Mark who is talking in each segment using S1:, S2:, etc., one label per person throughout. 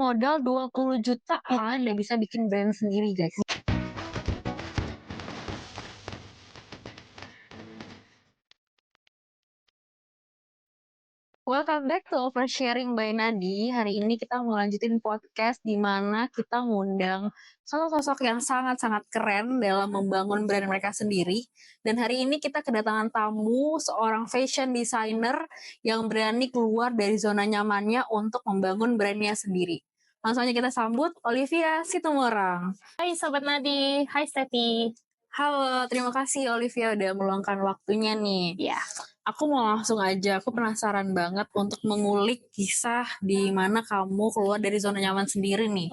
S1: Modal 20 juta kalian udah bisa bikin brand sendiri, guys. Welcome back to Oversharing by Nadi. Hari ini kita mau lanjutin podcast di mana kita ngundang sosok-sosok yang sangat-sangat keren dalam membangun brand mereka sendiri. Dan hari ini kita kedatangan tamu, seorang fashion designer yang berani keluar dari zona nyamannya untuk membangun brandnya sendiri. Langsung aja kita sambut Olivia Situmorang.
S2: Hai Sobat Nadi, hai Steffi.
S1: Halo, terima kasih Olivia udah meluangkan waktunya nih.
S2: Ya,
S1: Aku mau langsung aja, aku penasaran banget untuk mengulik kisah di mana kamu keluar dari zona nyaman sendiri nih,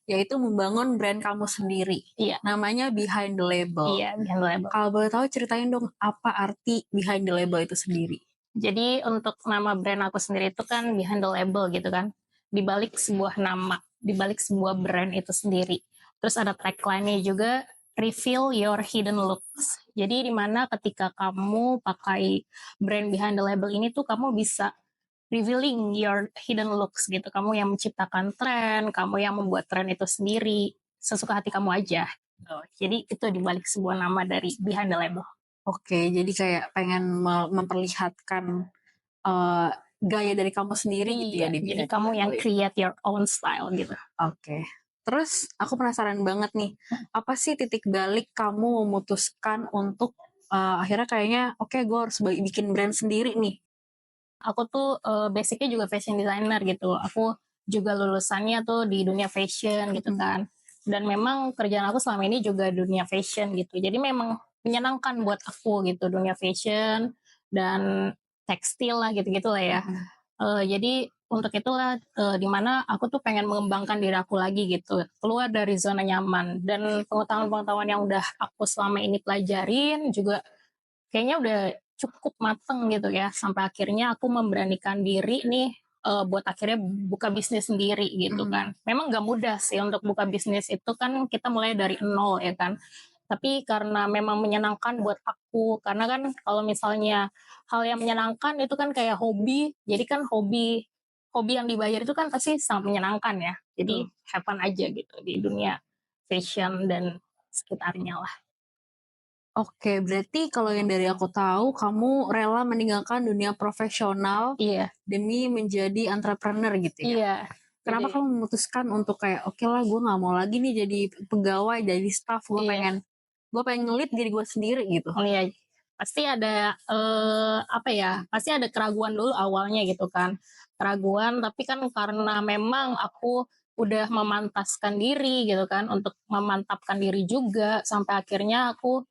S1: yaitu membangun brand kamu sendiri.
S2: Iya.
S1: Namanya Behind the Label.
S2: Iya, Behind the Label.
S1: Kalau boleh tahu ceritain dong apa arti Behind the Label itu sendiri.
S2: Jadi untuk nama brand aku sendiri itu kan Behind the Label gitu kan. Di balik sebuah nama, di balik sebuah brand itu sendiri. Terus ada tagline-nya juga, reveal your hidden looks. Jadi dimana ketika kamu pakai brand Behind the Label ini tuh kamu bisa revealing your hidden looks gitu. Kamu yang menciptakan tren, kamu yang membuat tren itu sendiri, sesuka hati kamu aja. Jadi itu dibalik sebuah nama dari Behind the Label.
S1: Oke, jadi kayak pengen memperlihatkan gaya dari kamu sendiri gitu ya.
S2: Jadi kamu yang create your own style gitu.
S1: Oke. Terus aku penasaran banget nih, apa sih titik balik kamu memutuskan untuk akhirnya kayaknya oke, gue harus bikin brand sendiri nih.
S2: Aku tuh basicnya juga fashion designer gitu. Aku juga lulusannya tuh di dunia fashion gitu kan. Dan memang kerjaan aku selama ini juga dunia fashion gitu. Jadi memang menyenangkan buat aku gitu dunia fashion dan tekstil lah gitu-gitu lah ya. Jadi untuk itulah dimana aku tuh pengen mengembangkan diri aku lagi gitu, keluar dari zona nyaman, dan pengetahuan-pengetahuan yang udah aku selama ini pelajarin juga kayaknya udah cukup mateng gitu ya, sampai akhirnya aku memberanikan diri nih buat akhirnya buka bisnis sendiri gitu kan. Memang gak mudah sih untuk buka bisnis itu kan, kita mulai dari nol ya kan. Tapi karena memang menyenangkan buat aku, karena kan kalau misalnya hal yang menyenangkan itu kan kayak hobi, jadi kan hobi yang dibayar itu kan pasti sangat menyenangkan ya. Jadi have fun aja gitu di dunia fashion dan sekitarnya lah.
S1: Oke, berarti kalau yang dari aku tahu, kamu rela meninggalkan dunia profesional
S2: Iya.
S1: demi menjadi entrepreneur gitu ya?
S2: Iya.
S1: Kenapa kamu memutuskan untuk kayak oke lah, gue nggak mau lagi nih jadi pegawai, jadi staff, gue pengen ngelit diri gue sendiri gitu.
S2: Oh iya, pasti ada apa ya? Pasti ada keraguan dulu awalnya gitu kan. Keraguan, tapi kan karena memang aku udah memantaskan diri gitu kan, untuk memantapkan diri juga sampai akhirnya aku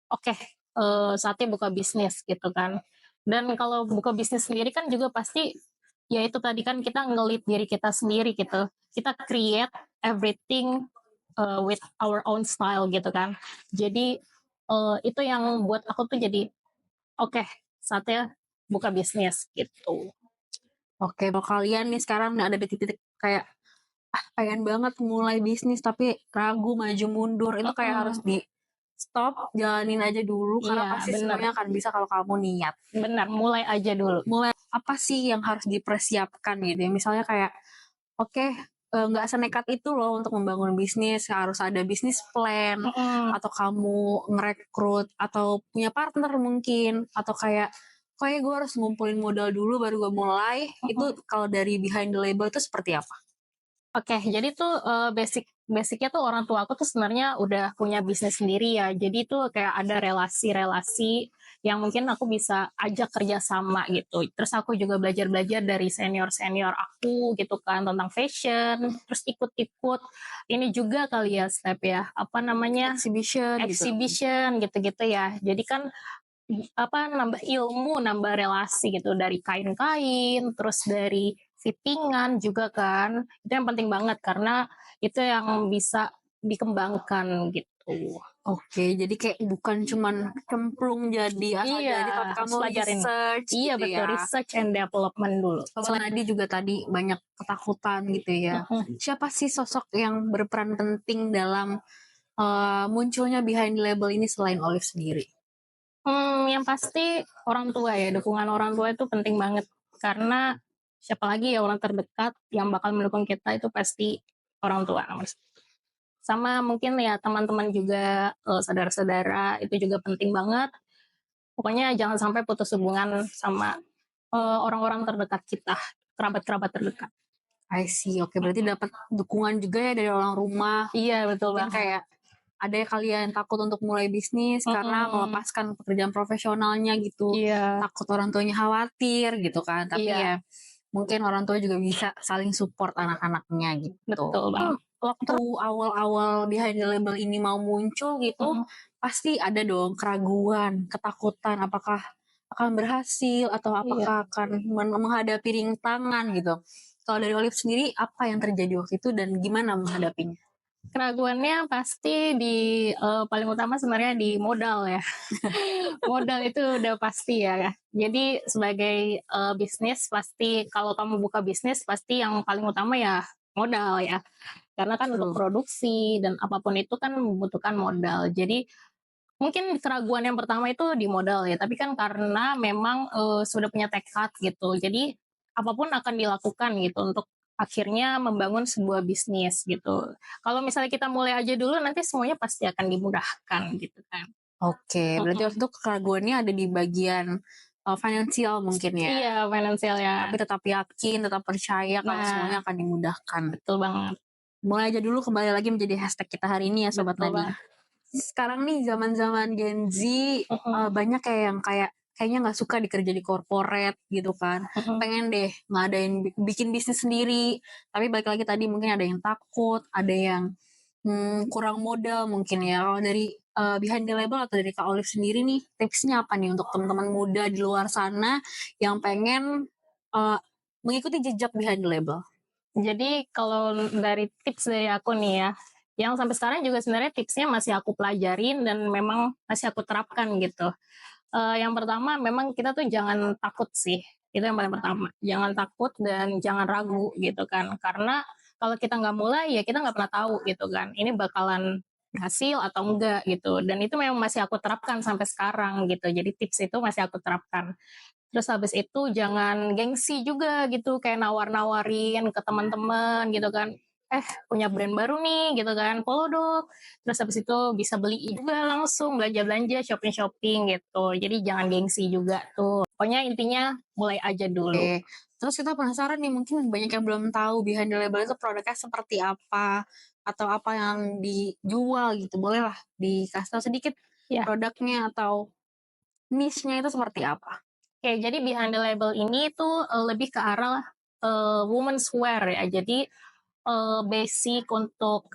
S2: oke, saatnya buka bisnis gitu kan. Dan kalau buka bisnis sendiri kan juga pasti ya itu tadi kan, kita ngelit diri kita sendiri gitu. Kita create everything with our own style gitu kan. Jadi itu yang buat aku tuh jadi oke, saatnya buka bisnis gitu.
S1: Oke, kalau kalian nih sekarang ada di titik kayak pengen banget mulai bisnis tapi ragu maju mundur, itu kayak harus di stop, jalanin aja dulu karena pasti semuanya akan bisa kalau kamu niat.
S2: Benar, mulai aja dulu.
S1: Mulai apa sih yang harus dipersiapkan gitu ya? Misalnya kayak oke, nggak senekat itu loh untuk membangun bisnis, harus ada bisnis plan, atau kamu ngerekrut, atau punya partner mungkin, atau kayak gue harus ngumpulin modal dulu baru gue mulai. Itu kalau dari Behind the Label itu seperti apa?
S2: Oke, jadi tuh basicnya tuh orang tua aku tuh sebenarnya udah punya bisnis sendiri ya. Jadi tuh kayak ada relasi-relasi yang mungkin aku bisa ajak kerja sama gitu. Terus aku juga belajar-belajar dari senior-senior aku gitu kan tentang fashion. Terus ikut-ikut ini juga kali ya, Step ya, apa namanya, exhibition gitu-gitu ya. Jadi kan apa, nambah ilmu, nambah relasi gitu, dari kain-kain, terus dari fittingan juga kan. Itu yang penting banget karena itu yang bisa dikembangkan gitu.
S1: Oke, jadi kayak bukan cuman cemplung jadi asal jadi, tapi kamu research
S2: Iya
S1: gitu
S2: betul,
S1: ya.
S2: research and development dulu.
S1: Soalnya Nadi juga tadi banyak ketakutan gitu ya. Siapa sih sosok yang berperan penting dalam munculnya Behind the Label ini selain Olive sendiri?
S2: Yang pasti orang tua ya, dukungan orang tua itu penting banget. Karena siapa lagi ya orang terdekat yang bakal mendukung kita itu pasti orang tua nomor satu. Sama mungkin ya teman-teman juga, saudara-saudara itu juga penting banget. Pokoknya jangan sampai putus hubungan sama, orang-orang terdekat kita, kerabat-kerabat terdekat.
S1: I see, oke, berarti dapat dukungan juga ya dari orang rumah.
S2: Iya, betul
S1: Mungkin
S2: banget.
S1: kayak ada yang kalian takut untuk mulai bisnis karena melepaskan pekerjaan profesionalnya gitu.
S2: Iya.
S1: Takut orang tuanya khawatir gitu kan. Tapi
S2: Iya.
S1: ya mungkin orang tua juga bisa saling support anak-anaknya gitu.
S2: Betul banget.
S1: Waktu awal-awal Behind the Label ini mau muncul gitu, pasti ada dong keraguan, ketakutan apakah akan berhasil atau apakah akan menghadapi rintangan gitu. Kalau dari Olive sendiri, apa yang terjadi waktu itu dan gimana menghadapinya?
S2: Keraguannya pasti di paling utama sebenarnya di modal ya. Modal itu udah pasti ya. Jadi sebagai bisnis pasti kalau kamu buka bisnis pasti yang paling utama ya modal ya. Karena kan untuk produksi dan apapun itu kan membutuhkan modal. Jadi mungkin keraguan yang pertama itu di modal ya. Tapi kan karena memang sudah punya tekad gitu. Jadi apapun akan dilakukan gitu untuk akhirnya membangun sebuah bisnis gitu. Kalau misalnya kita mulai aja dulu nanti semuanya pasti akan dimudahkan gitu kan.
S1: Oke, berarti waktu itu keraguannya ada di bagian finansial mungkin ya.
S2: Iya, finansial ya.
S1: Tapi tetap yakin, tetap percaya kalau semuanya akan dimudahkan.
S2: Betul banget.
S1: Mulai aja dulu, kembali lagi menjadi hashtag kita hari ini ya Sobat Nadi. Sekarang nih zaman-zaman Gen Z banyak kayak yang kayaknya nggak suka dikerja di corporate gitu kan. Pengen deh ngadain bikin bisnis sendiri. Tapi balik lagi tadi mungkin ada yang takut, ada yang kurang modal mungkin ya. Kalau dari Behind the Label atau dari Kak Olive sendiri nih, tipsnya apa nih untuk teman-teman muda di luar sana yang pengen mengikuti jejak Behind the Label?
S2: Jadi kalau dari tips dari aku nih ya, yang sampai sekarang juga sebenarnya tipsnya masih aku pelajarin dan memang masih aku terapkan gitu. Yang pertama memang kita tuh jangan takut sih, itu yang paling pertama. Jangan takut dan jangan ragu gitu kan, karena kalau kita nggak mulai ya kita nggak pernah tahu gitu kan, ini bakalan berhasil atau enggak gitu. Dan itu memang masih aku terapkan sampai sekarang gitu. Jadi tips itu masih aku terapkan. Terus habis itu jangan gengsi juga gitu, kayak nawar-nawarin ke teman-teman gitu kan. Punya brand baru nih gitu kan, follow dong. Terus habis itu bisa beli juga langsung, belanja-belanja, shopping-shopping gitu. Jadi jangan gengsi juga tuh. Pokoknya intinya mulai aja dulu.
S1: Oke. Terus kita penasaran nih, mungkin banyak yang belum tahu Behind the Label itu produknya seperti apa atau apa yang dijual gitu. Boleh lah dikasih tahu sedikit produknya atau niche-nya itu seperti apa?
S2: Oke, jadi Behind the Label ini tuh lebih ke arah women's wear ya. Jadi basic untuk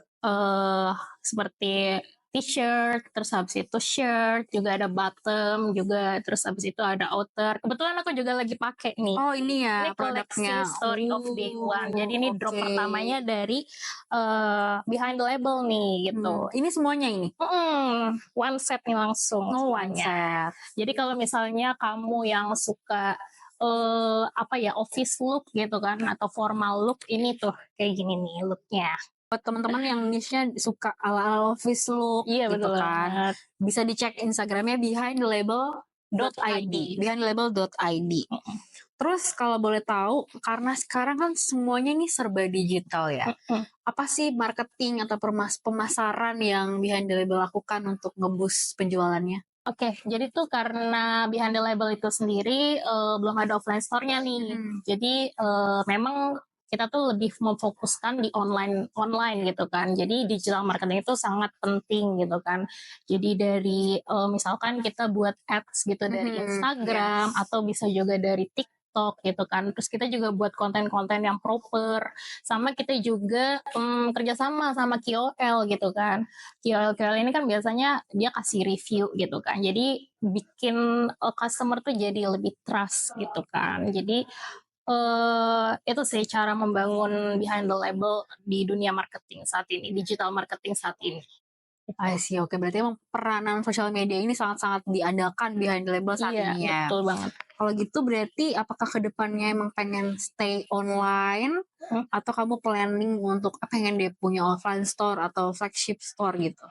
S2: seperti t-shirt, terus habis itu shirt, juga ada bottom, juga terus habis itu ada outer. Kebetulan aku juga lagi pakai nih.
S1: Oh ini ya
S2: Ini koleksi
S1: produknya.
S2: Story of Day One. Jadi ini drop pertamanya dari Behind the Label nih gitu.
S1: Ini semuanya ini?
S2: One set nih langsung.
S1: One set.
S2: Jadi kalau misalnya kamu yang suka office look gitu kan atau formal look, ini tuh kayak gini nih looknya.
S1: Buat teman-teman yang niche-nya suka ala office look gitu kan, bisa dicek Instagramnya behindthelabel.id. behindthelabel.id. Terus kalau boleh tahu, karena sekarang kan semuanya nih serba digital ya, apa sih marketing atau pemasaran yang Behind the Label lakukan untuk ngeboost penjualannya?
S2: Oke, jadi tuh karena Behind the Label itu sendiri belum ada offline store-nya nih. Jadi memang kita tuh lebih memfokuskan di online gitu kan. Jadi digital marketing itu sangat penting gitu kan. Jadi dari misalkan kita buat ads gitu dari Instagram atau bisa juga dari TikTok gitu kan. Terus kita juga buat konten-konten yang proper. Sama kita juga kerjasama sama KOL gitu kan. KOL ini kan biasanya dia kasih review gitu kan. Jadi bikin customer tuh jadi lebih trust gitu kan. Jadi itu sih cara membangun Behind the Label di dunia marketing saat ini, digital marketing saat ini.
S1: I see, oke. Berarti emang peranan sosial media ini sangat-sangat diandalkan Behind the Label saat ini ya.
S2: Betul banget.
S1: Kalau gitu berarti apakah kedepannya emang pengen stay online Atau kamu planning untuk pengen deh punya offline store atau flagship store gitu?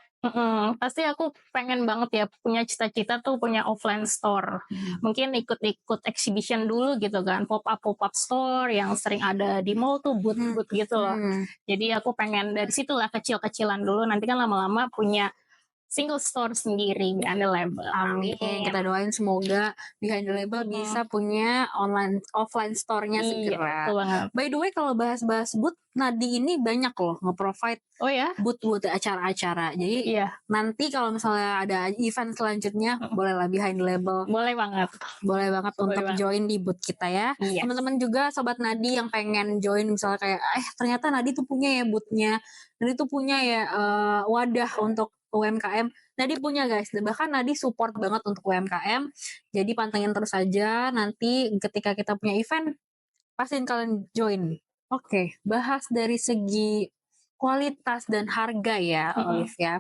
S2: Pasti aku pengen banget ya punya cita-cita tuh punya offline store. Mungkin ikut-ikut exhibition dulu gitu kan, pop up store yang sering ada di mall tuh, booth-booth gitu loh. Jadi aku pengen dari situlah kecil-kecilan dulu, nanti kan lama-lama punya single store sendiri behind the label.
S1: Amin. Kita doain semoga Behind the Label bisa punya offline store-nya
S2: Iya,
S1: segera.
S2: betul banget.
S1: By the way, kalau bahas-bahas booth, Nadi ini banyak loh nge-provide
S2: Oh ya?
S1: booth acara-acara. Jadi
S2: Iya,
S1: nanti kalau misalnya ada event selanjutnya, bolehlah Behind the Label.
S2: boleh banget.
S1: Boleh banget
S2: Boleh
S1: untuk
S2: banget.
S1: join di booth kita ya.
S2: Iya.
S1: Teman-teman juga Sobat Nadi yang pengen join misalnya kayak ternyata Nadi tuh punya ya booth-nya. Nadi tuh punya ya wadah untuk UMKM. Nadi punya guys. Bahkan Nadi support banget untuk UMKM. Jadi pantengin terus aja. Nanti ketika kita punya event, pastiin kalian join. Oke, bahas dari segi kualitas dan harga ya, Olive ya.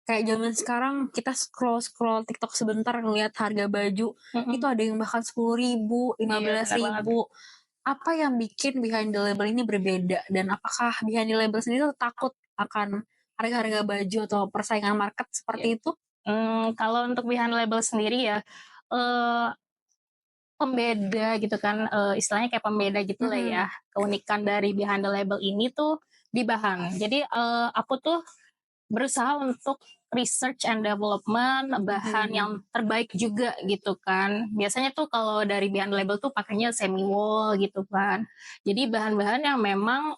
S1: Kayak zaman sekarang kita scroll TikTok sebentar ngelihat harga baju itu ada yang bahkan 10.000, 15.000. Apa yang bikin Behind the Label ini berbeda dan apakah Behind the Label sendiri tuh takut akan harga-harga baju atau persaingan market seperti itu?
S2: Kalau untuk behind the label sendiri ya, pembeda gitu kan, istilahnya kayak pembeda gitu lah ya. Keunikan dari behind the label ini tuh di bahan. Jadi aku tuh berusaha untuk research and development bahan yang terbaik juga gitu kan. Biasanya tuh kalau dari behind the label tuh pakainya semi wool gitu kan. Jadi bahan-bahan yang memang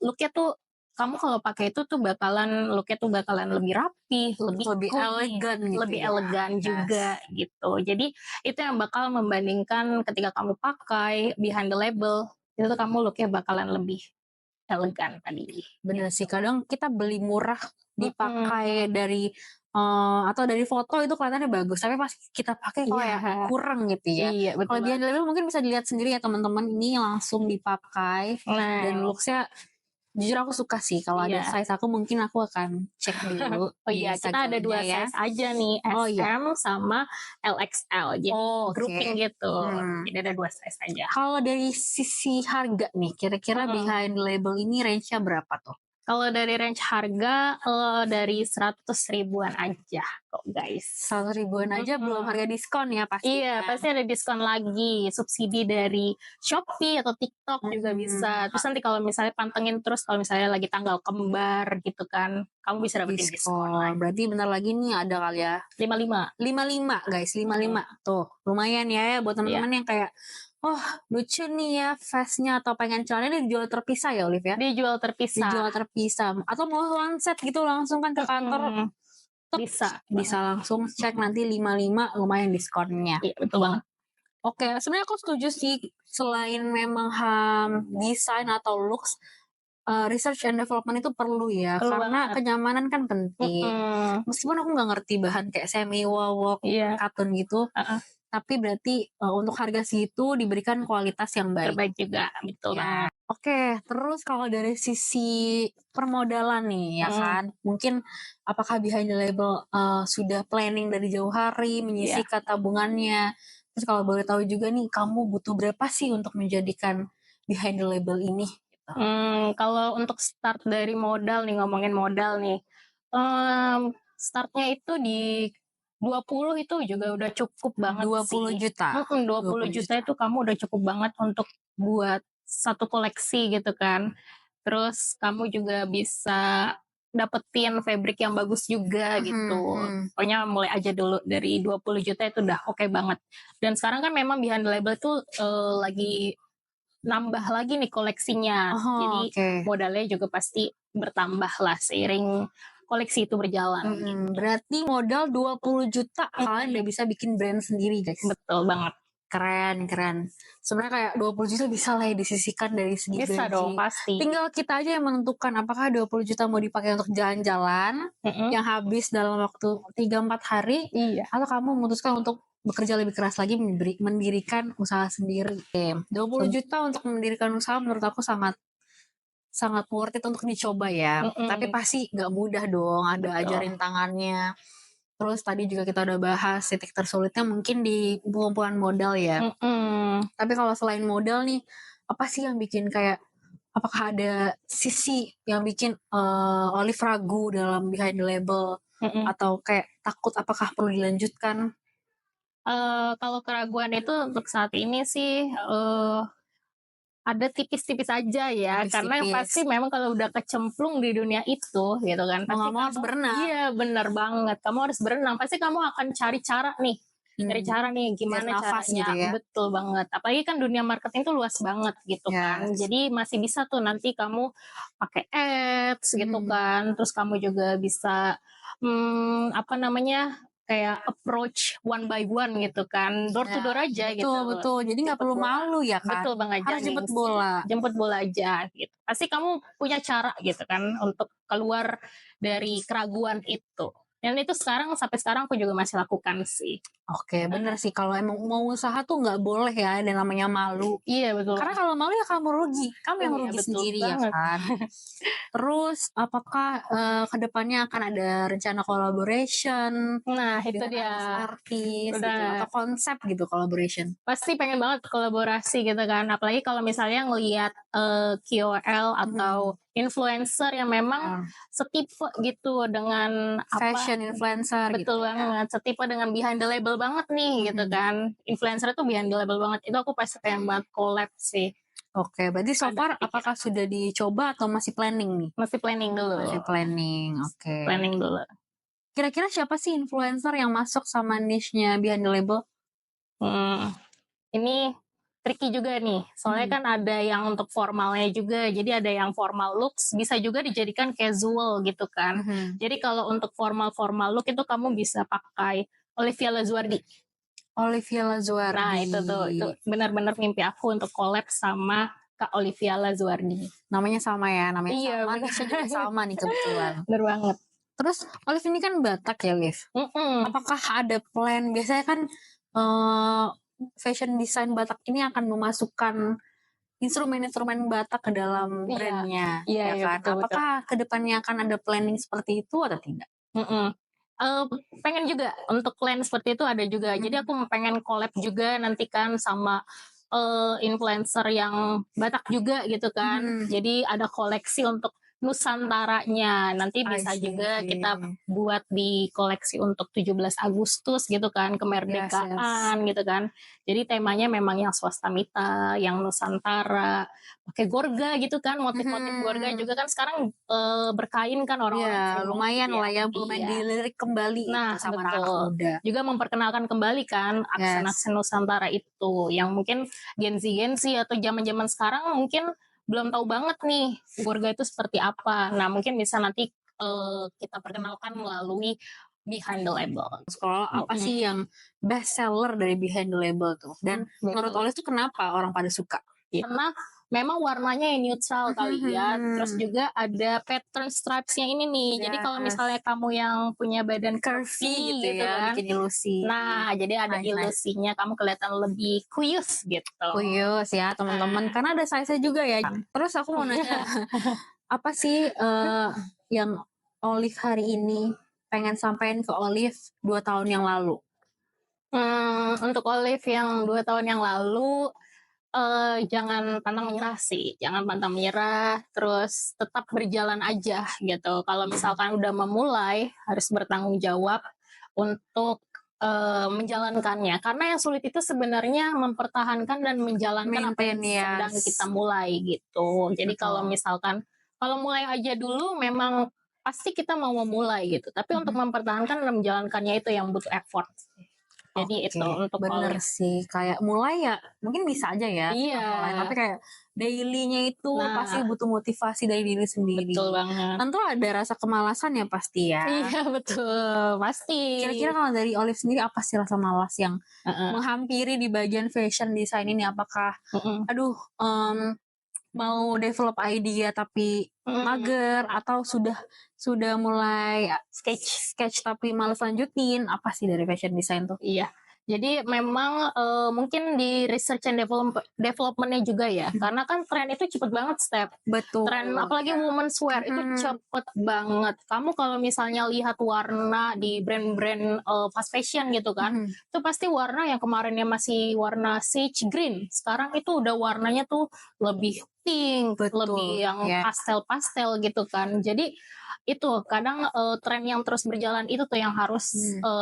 S2: looknya tuh kamu kalau pakai itu tuh looknya tuh bakalan lebih rapi, lebih
S1: elegan gitu
S2: lebih
S1: ya.
S2: elegan juga gitu. Jadi itu yang bakal membandingkan ketika kamu pakai behind the label itu tuh kamu looknya bakalan lebih elegan tadi.
S1: Bener sih, kadang kita beli murah dipakai dari atau dari foto itu kelihatannya bagus, tapi pas kita pakai kok ya kurang gitu ya.
S2: Iya, betul.
S1: Kalau Behind the Label mungkin bisa dilihat sendiri ya teman-teman, ini langsung dipakai dan looks-nya jujur aku suka sih. Kalau ada size aku mungkin aku akan cek dulu.
S2: Oh iya, kita ada 2 size aja nih, SM sama LXL. Jadi grouping gitu. Jadi ada 2 size aja.
S1: Kalau dari sisi harga nih, kira-kira Behind the Label ini range-nya berapa tuh?
S2: Kalau dari range harga dari 100 ribuan aja kok guys.
S1: 100 ribuan aja belum harga diskon ya pasti.
S2: Iya, pasti ada diskon lagi, subsidi dari Shopee atau TikTok juga bisa. Terus nanti kalau misalnya pantengin terus kalau misalnya lagi tanggal kembar gitu kan, kamu bisa dapetin diskon lagi.
S1: Berarti bentar lagi nih ada kali ya 55 guys, 55 tuh lumayan ya buat teman-teman yang kayak lucu nih ya face-nya atau pengen celananya dijual terpisah ya Olive ya?
S2: Dijual terpisah.
S1: Atau mau one set gitu langsung kan ke kantor. Bisa langsung cek nanti 55 lumayan diskonnya.
S2: Iya, betul banget.
S1: Oke, sebenarnya aku setuju sih selain memang desain atau looks, research and development itu perlu ya, karena kenyamanan kan penting. Meskipun aku nggak ngerti bahan kayak semi wool, cotton gitu, tapi berarti untuk harga segitu diberikan kualitas yang baik.
S2: Terbaik juga, betul banget.
S1: Oke, terus kalau dari sisi permodalan nih ya kan, mungkin apakah Behind the Label sudah planning dari jauh hari menyisihkan tabungannya? Terus kalau boleh tahu juga nih, kamu butuh berapa sih untuk menjadikan Behind the Label ini? Gitu.
S2: Kalau untuk start dari modal nih, ngomongin modal nih, startnya itu di 20 itu juga udah cukup banget
S1: 20
S2: sih.
S1: juta?
S2: 20 juta itu kamu udah cukup banget untuk buat satu koleksi gitu kan. Terus kamu juga bisa dapetin fabric yang bagus juga gitu. Pokoknya mulai aja dulu dari 20 juta itu udah oke banget. Dan sekarang kan memang Behind the Label itu lagi nambah lagi nih koleksinya. Jadi modalnya juga pasti bertambah lah seiring koleksi itu berjalan.
S1: Berarti modal 20 juta kalian udah bisa bikin brand sendiri guys.
S2: Betul banget.
S1: Keren. Sebenarnya kayak 20 juta bisa lah ya disisihkan dari segi
S2: bisa
S1: gaji.
S2: Dong, pasti.
S1: Tinggal kita aja yang menentukan apakah 20 juta mau dipakai untuk jalan-jalan yang habis dalam waktu 3-4 hari atau kamu memutuskan untuk bekerja lebih keras lagi mendirikan usaha sendiri. 20 juta untuk mendirikan usaha menurut aku sangat worth it untuk dicoba ya. Tapi pasti gak mudah dong, ada aja rintangannya. Terus tadi juga kita udah bahas titik tersulitnya mungkin di pengumpulan modal ya. Tapi kalau selain modal nih, apa sih yang bikin kayak apakah ada sisi yang bikin Olive ragu dalam behind the label
S2: Mm-mm.
S1: atau kayak takut apakah perlu dilanjutkan?
S2: Kalau keraguan itu untuk saat ini sih ada tipis-tipis aja ya, karena pasti
S1: Tipis-tipis.
S2: memang kalau udah kecemplung di dunia itu gitu kan,
S1: Mau
S2: pasti
S1: nggak mau harus
S2: kamu
S1: berenang.
S2: iya benar banget, kamu harus berenang, pasti kamu akan cari cara nih,
S1: Biar
S2: gimana
S1: nafas
S2: caranya,
S1: gitu ya.
S2: betul banget. Apalagi kan dunia marketing tuh luas banget gitu kan,
S1: Yes.
S2: jadi masih bisa tuh nanti kamu pakai ads gitu kan, terus kamu juga bisa apa namanya kayak approach one by one gitu kan, door to door aja gitu.
S1: Betul. Jadi nggak perlu malu ya kan.
S2: Betul banget,
S1: Harus
S2: jangan
S1: jemput
S2: gengsi.
S1: bola.
S2: Jemput bola aja gitu. Pasti kamu punya cara gitu kan untuk keluar dari keraguan itu. Dan itu sampai sekarang aku juga masih lakukan sih.
S1: Oke, bener sih kalau emang mau usaha tuh nggak boleh ya ada namanya malu.
S2: Iya betul.
S1: Karena kalau malu ya kamu rugi, kamu yang
S2: Iya,
S1: rugi
S2: betul
S1: sendiri ya
S2: banget.
S1: kan. Terus apakah kedepannya akan ada rencana collaboration
S2: Nah itu
S1: dengan
S2: dia.
S1: artis gitu
S2: Udah
S1: atau konsep gitu collaboration?
S2: pasti pengen banget kolaborasi gitu kan. Apalagi kalau misalnya ngelihat KOL atau influencer yang memang setipe gitu dengan
S1: Fashion influencer gitu.
S2: betul banget, setipe dengan behind the label banget nih gitu kan. Influencer itu behind the label banget. Itu aku pasti pengen banget collab sih.
S1: Oke, berarti so
S2: Ada
S1: far
S2: kepikiran.
S1: apakah sudah dicoba atau masih planning nih?
S2: Masih planning dulu.
S1: Masih planning, oke.
S2: Planning dulu.
S1: Kira-kira siapa sih influencer yang masuk sama niche-nya behind the label?
S2: Ini tricky juga nih. Soalnya kan ada yang untuk formalnya juga. Jadi ada yang formal looks bisa juga dijadikan casual gitu kan. Jadi kalau untuk formal look itu kamu bisa pakai Olivia Lazuardi.
S1: Olivia Lazuardi.
S2: Nah, itu benar-benar mimpi aku untuk collab sama Kak Olivia Lazuardi.
S1: Namanya sama ya, namanya
S2: Iya,
S1: sama,
S2: bener.
S1: niche juga sama nih kebetulan.
S2: Bener banget.
S1: Terus Olive ini kan Batak ya, Liv. Apakah ada plan? Biasanya kan fashion design Batak ini akan memasukkan instrumen-instrumen Batak ke dalam brandnya,
S2: Iya,
S1: ya kan?
S2: betul.
S1: Apakah kedepannya akan ada planning seperti itu atau tidak?
S2: Pengen juga untuk plan seperti itu ada juga. Jadi aku pengen collab juga nanti kan sama influencer yang Batak juga gitu kan. Jadi ada koleksi untuk Nusantaranya. Nanti bisa juga kita buat di koleksi untuk 17 Agustus gitu kan, kemerdekaan gitu kan. Jadi temanya memang yang swastamita, yang Nusantara, pakai gorga gitu kan, motif-motif gorga juga kan sekarang berkain kan orang-orang.
S1: Ya, lumayan lah ya, lumayan dilirik kembali
S2: Nah,
S1: itu sama anak
S2: betul.
S1: muda.
S2: Juga memperkenalkan kembali kan aksen-aksen Nusantara itu yang mungkin Gen Z atau zaman-zaman sekarang mungkin belum tahu banget nih gorga itu seperti apa. Nah, mungkin bisa nanti kita perkenalkan melalui behind the label.
S1: Kalau apa sih yang best seller dari behind the label tuh? Dan menurut Olive tuh kenapa orang pada suka?
S2: Karena memang warnanya yang neutral kali ya. Terus juga ada pattern stripes-nya ini nih. Jadi kalau misalnya kamu yang punya badan curvy gitu ya, kan,
S1: bikin ilusi.
S2: Nah, jadi ada ilusinya, kamu kelihatan lebih kuyus gitu.
S1: Kuyus ya teman-teman, karena ada size-nya juga ya. Terus aku mau nanya, apa sih yang Olive hari ini pengen sampaikan ke Olive 2 tahun yang lalu?
S2: Untuk Olive yang 2 tahun yang lalu, jangan pantang menyerah sih, jangan pantang menyerah, terus tetap berjalan aja gitu. Kalau misalkan udah memulai, harus bertanggung jawab untuk menjalankannya. Karena yang sulit itu sebenarnya mempertahankan dan menjalankan apa yang sedang kita mulai gitu. Jadi kalau misalkan, kalau mulai aja dulu memang pasti kita mau memulai gitu. Tapi untuk mempertahankan dan menjalankannya itu yang butuh effort. Jadi itu untuk
S1: bener sih, kayak mulai ya mungkin bisa aja ya. Iya. Tapi kayak daily-nya itu pasti butuh motivasi dari diri sendiri.
S2: Betul banget.
S1: Tentu ada rasa kemalasan ya pasti ya.
S2: Iya betul, pasti.
S1: Kira-kira kalau dari Olive sendiri apa sih rasa malas yang menghampiri di bagian fashion design ini? Apakah mau develop idea tapi mager atau sudah mulai sketch tapi malas lanjutin? Apa sih dari fashion design tuh?
S2: Iya. Jadi memang mungkin di research and development-nya juga ya. Karena kan tren itu cepet banget step.
S1: Betul.
S2: Tren apalagi women's wear itu cepet banget. Kamu kalau misalnya lihat warna di brand-brand fast fashion gitu kan, itu pasti warna yang kemarinnya masih warna sage green. Sekarang itu udah warnanya tuh lebih pink, lebih yang pastel-pastel gitu kan. Jadi itu kadang tren yang terus berjalan itu tuh yang harus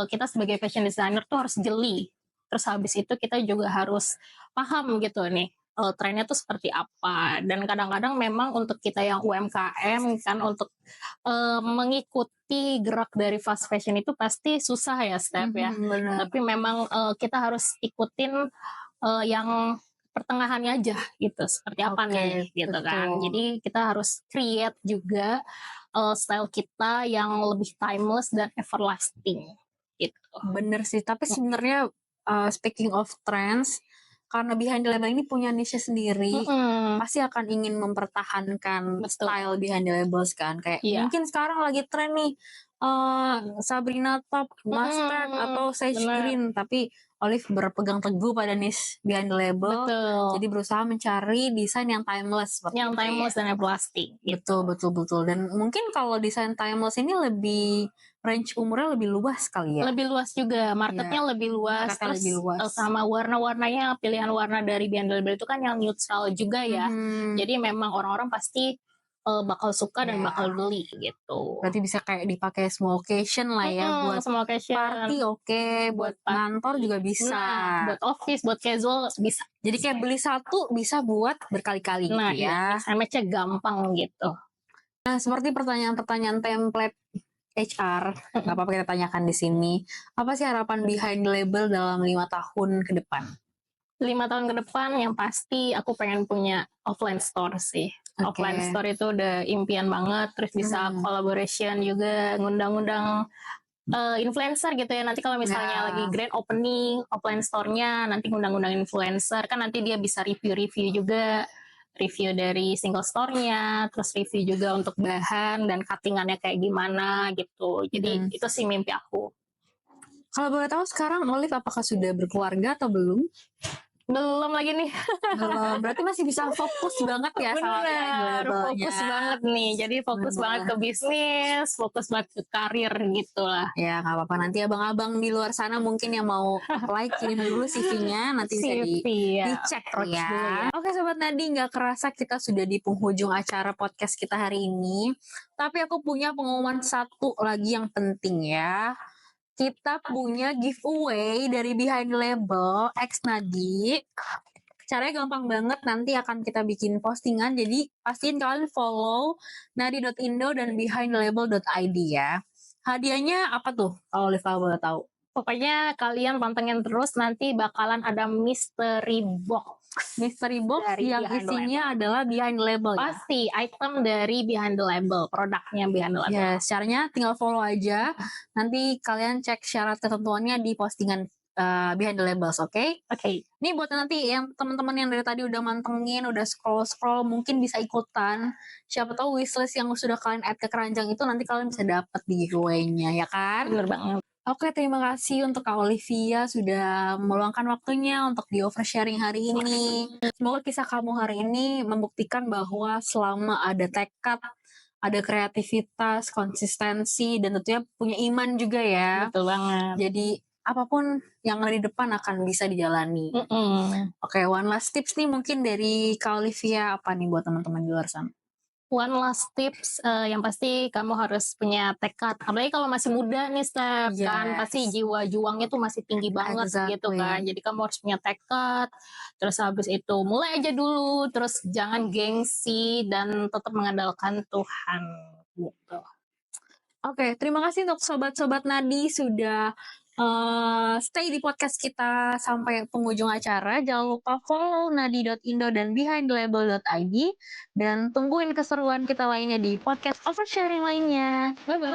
S2: kita sebagai fashion designer tuh harus jeli. Terus habis itu kita juga harus paham gitu nih trennya tuh seperti apa. Dan kadang-kadang memang untuk kita yang UMKM kan untuk mengikuti gerak dari fast fashion itu pasti susah ya Steph ya.
S1: Benar.
S2: Tapi memang kita harus ikutin yang pertengahannya aja gitu, seperti apa nih gitu kan. Jadi kita harus create juga style kita yang lebih timeless dan everlasting gitu.
S1: Bener sih, tapi sebenarnya speaking of trends, karena Behind the Label ini punya niche sendiri, pasti akan ingin mempertahankan style Behind the Labels kan. Kayak mungkin sekarang lagi tren nih Sabrina Top, Mustard atau Sage Green, tapi Olive berpegang teguh pada niche Behind the Label. Jadi berusaha mencari desain yang timeless.
S2: Yang timeless dan everlasting.
S1: Betul. Dan mungkin kalau desain timeless ini lebih range umurnya lebih luas kali ya.
S2: Lebih luas juga, marketnya lebih luas. Terus lebih luas. Sama warna-warnanya, pilihan warna dari Behind the Label itu kan yang neutral juga ya. Jadi memang orang-orang pasti bakal suka dan bakal beli gitu.
S1: Berarti bisa kayak dipakai small occasion lah ya, buat
S2: small occasion,
S1: party buat kantor juga bisa.
S2: Buat office, buat casual bisa.
S1: Jadi kayak beli satu bisa buat berkali-kali gitu ya.
S2: Match-nya gampang gitu.
S1: Nah, seperti pertanyaan-pertanyaan template HR, nggak apa-apa kita tanyakan di sini. Apa sih harapan Behind the Label dalam 5 tahun ke depan?
S2: 5 tahun ke depan yang pasti aku pengen punya offline store sih. Offline store itu udah impian banget, terus bisa collaboration juga, ngundang-undang influencer gitu ya. Nanti kalau misalnya lagi grand opening offline store-nya, nanti ngundang-undang influencer, kan nanti dia bisa review-review juga, review dari single store-nya, terus review juga untuk bahan dan cutting-annya kayak gimana gitu. Jadi itu sih mimpi aku.
S1: Kalau boleh tahu sekarang Olive apakah sudah berkeluarga atau belum?
S2: Belum lagi nih.
S1: Belum, berarti masih bisa fokus banget ya.
S2: Bener, fokus banget nih. Jadi fokus banget ke bisnis, fokus banget ke karir gitu lah.
S1: Ya gak apa-apa, nanti abang-abang di luar sana mungkin yang mau apply kirim dulu CV-nya, nanti bisa dicek ya. Oke Sobat Nadi, gak kerasa kita sudah di penghujung acara podcast kita hari ini. Tapi aku punya pengumuman satu lagi yang penting ya. Kita punya giveaway dari Behind the Label X Nadi. Caranya gampang banget, nanti akan kita bikin postingan. Jadi pastiin kalian follow nadi.indo dan behindthelabel.id ya. Hadiahnya apa tuh kalau Oliva boleh tahu?
S2: Pokoknya kalian pantengin terus, nanti bakalan ada mystery box.
S1: Mystery box dari yang isinya adalah Behind the Label ya?
S2: Pasti, item dari Behind the Label, produknya Behind the Label.
S1: Ya, caranya tinggal follow aja. Nanti kalian cek syarat ketentuannya di postingan Behind the Labels, oke? Oke. Ini buat nanti yang teman-teman yang dari tadi udah mantengin, udah scroll mungkin bisa ikutan. Siapa tahu wishlist yang sudah kalian add ke keranjang itu nanti kalian bisa dapat di giveaway-nya, ya kan?
S2: Bener banget.
S1: Oke, terima kasih untuk Kak Olivia sudah meluangkan waktunya untuk di oversharing hari ini. Semoga kisah kamu hari ini membuktikan bahwa selama ada tekad, ada kreativitas, konsistensi, dan tentunya punya iman juga ya.
S2: Betul banget.
S1: Jadi apapun yang ada di depan akan bisa dijalani. Oke, one last tips nih mungkin dari Kak Olivia, apa nih buat teman-teman di luar sana?
S2: One last tips, yang pasti kamu harus punya tekad. Apalagi kalau masih muda nih, Steph, kan pasti jiwa juangnya tuh masih tinggi banget gitu kan. Jadi kamu harus punya tekad, terus habis itu mulai aja dulu, terus jangan gengsi dan tetap mengandalkan Tuhan gitu.
S1: Oke, terima kasih untuk sobat-sobat Nadi sudah stay di podcast kita sampai penghujung acara. Jangan lupa follow nadi.indo dan behindthelabel.id dan tungguin keseruan kita lainnya di podcast oversharing lainnya. Bye-bye.